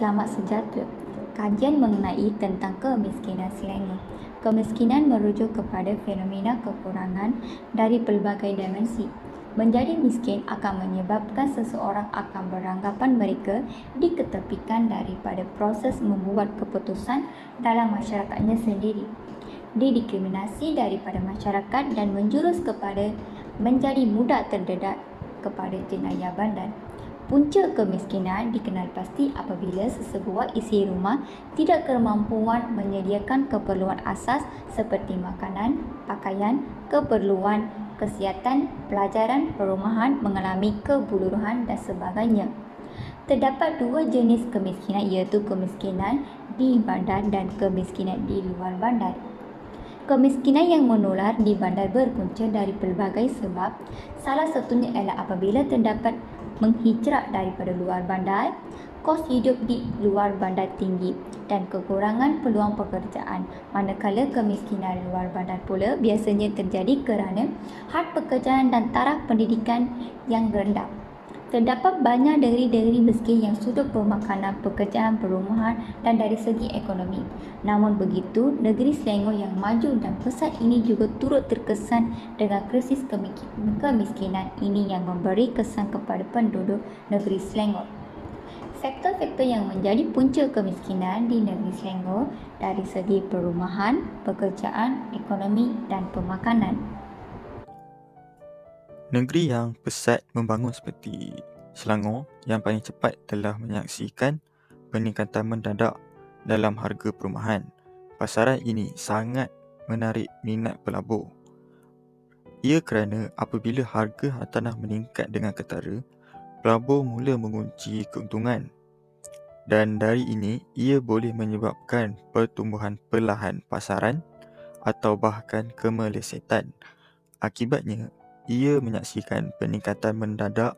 Selamat sejahtera. Kajian mengenai tentang kemiskinan Selangor. Kemiskinan merujuk kepada fenomena kekurangan dari pelbagai dimensi. Menjadi miskin akan menyebabkan seseorang akan beranggapan mereka diketepikan daripada proses membuat keputusan dalam masyarakatnya sendiri, didiskriminasi daripada masyarakat dan menjurus kepada menjadi mudah terdedah kepada jenayah bandar. Punca kemiskinan dikenal pasti apabila sesebuah isi rumah tidak kemampuan menyediakan keperluan asas seperti makanan, pakaian, keperluan kesihatan, pelajaran, perumahan, mengalami keburuhan dan sebagainya. Terdapat dua jenis kemiskinan iaitu kemiskinan di bandar dan kemiskinan di luar bandar. Kemiskinan yang menular di bandar berpunca dari pelbagai sebab. Salah satunya ialah apabila terdapat menghijrah daripada luar bandar, kos hidup di luar bandar tinggi dan kekurangan peluang pekerjaan. Manakala kemiskinan luar bandar pula biasanya terjadi kerana had pekerjaan dan taraf pendidikan yang rendah. Terdapat banyak negeri-negeri miskin yang sudut pemakanan, pekerjaan, perumahan dan dari segi ekonomi. Namun begitu, negeri Selangor yang maju dan pesat ini juga turut terkesan dengan krisis kemiskinan ini yang memberi kesan kepada penduduk negeri Selangor. Faktor-faktor yang menjadi punca kemiskinan di negeri Selangor dari segi perumahan, pekerjaan, ekonomi dan pemakanan. Negeri yang pesat membangun seperti Selangor yang paling cepat telah menyaksikan peningkatan mendadak dalam harga perumahan. Pasaran ini sangat menarik minat pelabur. Ia kerana apabila harga hartanah meningkat dengan ketara, pelabur mula mengunci keuntungan. Dan dari ini, ia boleh menyebabkan pertumbuhan perlahan pasaran atau bahkan kemelesetan. Akibatnya, ia menyaksikan peningkatan mendadak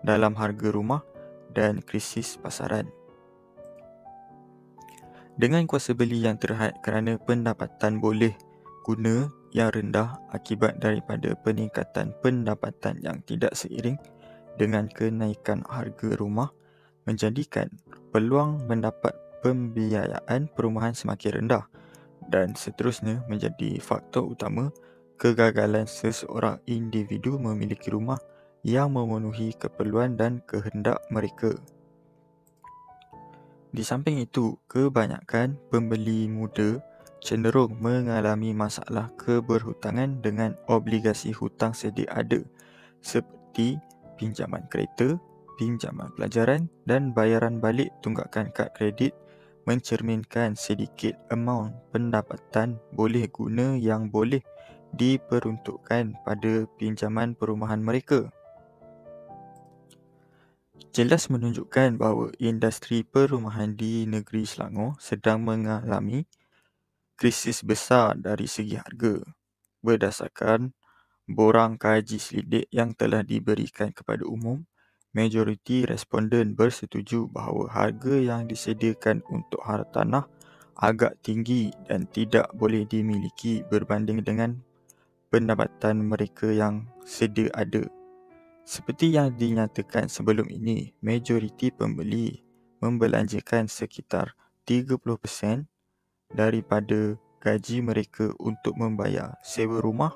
dalam harga rumah dan krisis pasaran. Dengan kuasa beli yang terhad kerana pendapatan boleh guna yang rendah akibat daripada peningkatan pendapatan yang tidak seiring dengan kenaikan harga rumah, menjadikan peluang mendapat pembiayaan perumahan semakin rendah dan seterusnya menjadi faktor utama kegagalan seseorang individu memiliki rumah yang memenuhi keperluan dan kehendak mereka. Di samping itu, kebanyakan pembeli muda cenderung mengalami masalah keberhutangan dengan obligasi hutang sedia ada seperti pinjaman kereta, pinjaman pelajaran dan bayaran balik tunggakan kad kredit, mencerminkan sedikit amaun pendapatan boleh guna yang boleh diperuntukkan pada pinjaman perumahan mereka. Jelas menunjukkan bahawa industri perumahan di negeri Selangor sedang mengalami krisis besar dari segi harga. Berdasarkan borang kaji selidik yang telah diberikan kepada umum, majoriti responden bersetuju bahawa harga yang disediakan untuk hartanah agak tinggi dan tidak boleh dimiliki berbanding dengan pendapatan mereka yang sedia ada. Seperti yang dinyatakan sebelum ini, majoriti pembeli membelanjakan sekitar 30% daripada gaji mereka untuk membayar sewa rumah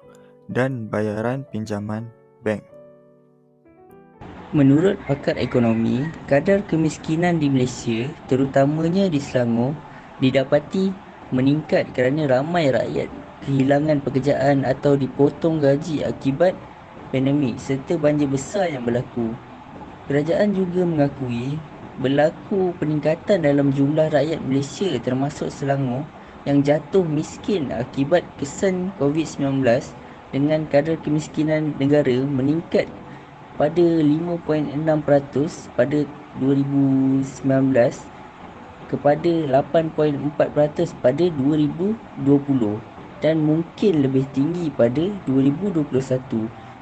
dan bayaran pinjaman bank. Menurut pakar ekonomi, kadar kemiskinan di Malaysia, terutamanya di Selangor, didapati meningkat kerana ramai rakyat kehilangan pekerjaan atau dipotong gaji akibat pandemik serta banjir besar yang berlaku. Kerajaan juga mengakui berlaku peningkatan dalam jumlah rakyat Malaysia termasuk Selangor yang jatuh miskin akibat kesan COVID-19 dengan kadar kemiskinan negara meningkat pada 5.6% pada 2019 kepada 8.4% pada 2020 dan mungkin lebih tinggi pada 2021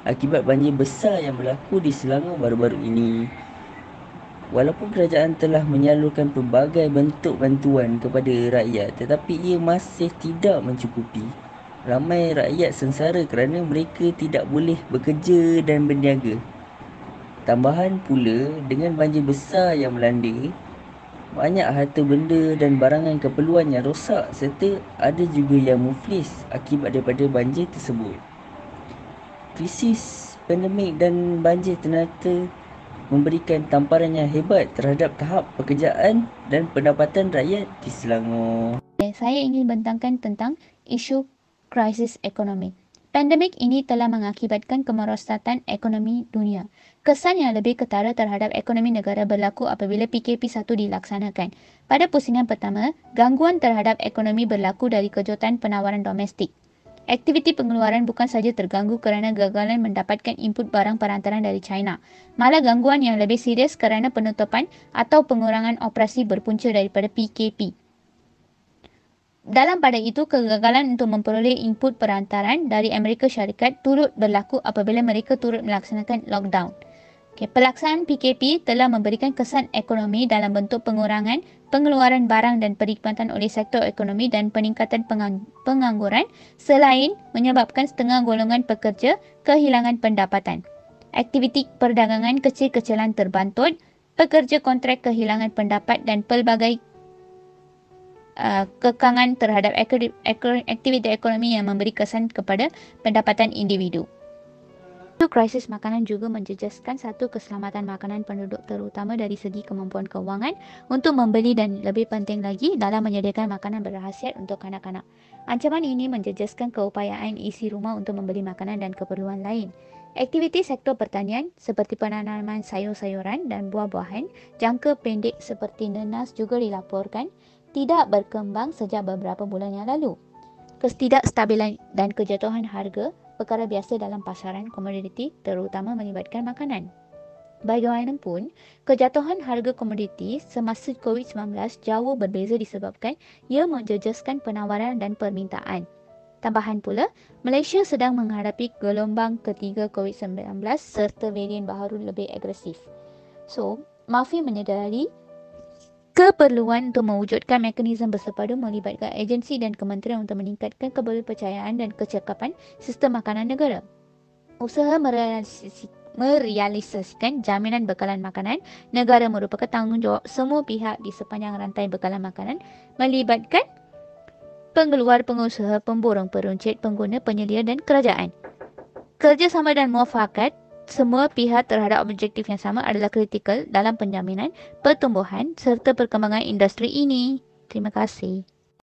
akibat banjir besar yang berlaku di Selangor baru-baru ini. Walaupun kerajaan telah menyalurkan pelbagai bentuk bantuan kepada rakyat, tetapi ia masih tidak mencukupi. Ramai rakyat sengsara kerana mereka tidak boleh bekerja dan berniaga. Tambahan pula, dengan banjir besar yang melanda, Banyak harta benda dan barangan keperluan yang rosak serta ada juga yang muflis akibat daripada banjir tersebut. Krisis pandemik dan banjir ternyata memberikan tamparan yang hebat terhadap tahap pekerjaan dan pendapatan rakyat di Selangor. Saya ingin bentangkan tentang isu krisis ekonomi. Pandemik ini telah mengakibatkan kemerosatan ekonomi dunia. Kesan yang lebih ketara terhadap ekonomi negara berlaku apabila PKP 1 dilaksanakan. Pada pusingan pertama, gangguan terhadap ekonomi berlaku dari kejutan penawaran domestik. Aktiviti pengeluaran bukan saja terganggu kerana gagalan mendapatkan input barang perantaran dari China. Malah gangguan yang lebih serius kerana penutupan atau pengurangan operasi berpunca daripada PKP. Dalam pada itu, kegagalan untuk memperoleh input perantaran dari Amerika Syarikat turut berlaku apabila mereka turut melaksanakan lockdown. Pelaksanaan PKP telah memberikan kesan ekonomi dalam bentuk pengurangan pengeluaran barang dan perkhidmatan oleh sektor ekonomi dan peningkatan pengangguran selain menyebabkan setengah golongan pekerja kehilangan pendapatan. Aktiviti perdagangan kecil-kecilan terbantut, pekerja kontrak kehilangan pendapat dan pelbagai kekangan terhadap aktiviti ekonomi yang memberi kesan kepada pendapatan individu. Krisis makanan juga menjejaskan satu keselamatan makanan penduduk terutama dari segi kemampuan kewangan untuk membeli dan lebih penting lagi dalam menyediakan makanan berkhasiat untuk kanak-kanak. Ancaman ini menjejaskan keupayaan isi rumah untuk membeli makanan dan keperluan lain. Aktiviti sektor pertanian seperti penanaman sayur-sayuran dan buah-buahan jangka pendek seperti nenas juga dilaporkan tidak berkembang sejak beberapa bulan yang lalu. Ketidakstabilan dan kejatuhan harga perkara biasa dalam pasaran komoditi terutama melibatkan makanan. Bagaimanapun, kejatuhan harga komoditi semasa COVID-19 jauh berbeza disebabkan ia menjejaskan penawaran dan permintaan. Tambahan pula, Malaysia sedang menghadapi gelombang ketiga COVID-19 serta varian baharu lebih agresif. So, Mafi menyedari keperluan untuk mewujudkan mekanisme bersepadu melibatkan agensi dan kementerian untuk meningkatkan kepercayaan dan kecekapan sistem makanan negara. Usaha merealisasikan jaminan bekalan makanan negara merupakan tanggungjawab semua pihak di sepanjang rantai bekalan makanan melibatkan pengeluar, pengusaha, pemborong, peruncit, pengguna, penyedia dan kerajaan. Kerjasama dan muafakat semua pihak terhadap objektif yang sama adalah kritikal dalam penjaminan pertumbuhan serta perkembangan industri ini. Terima kasih.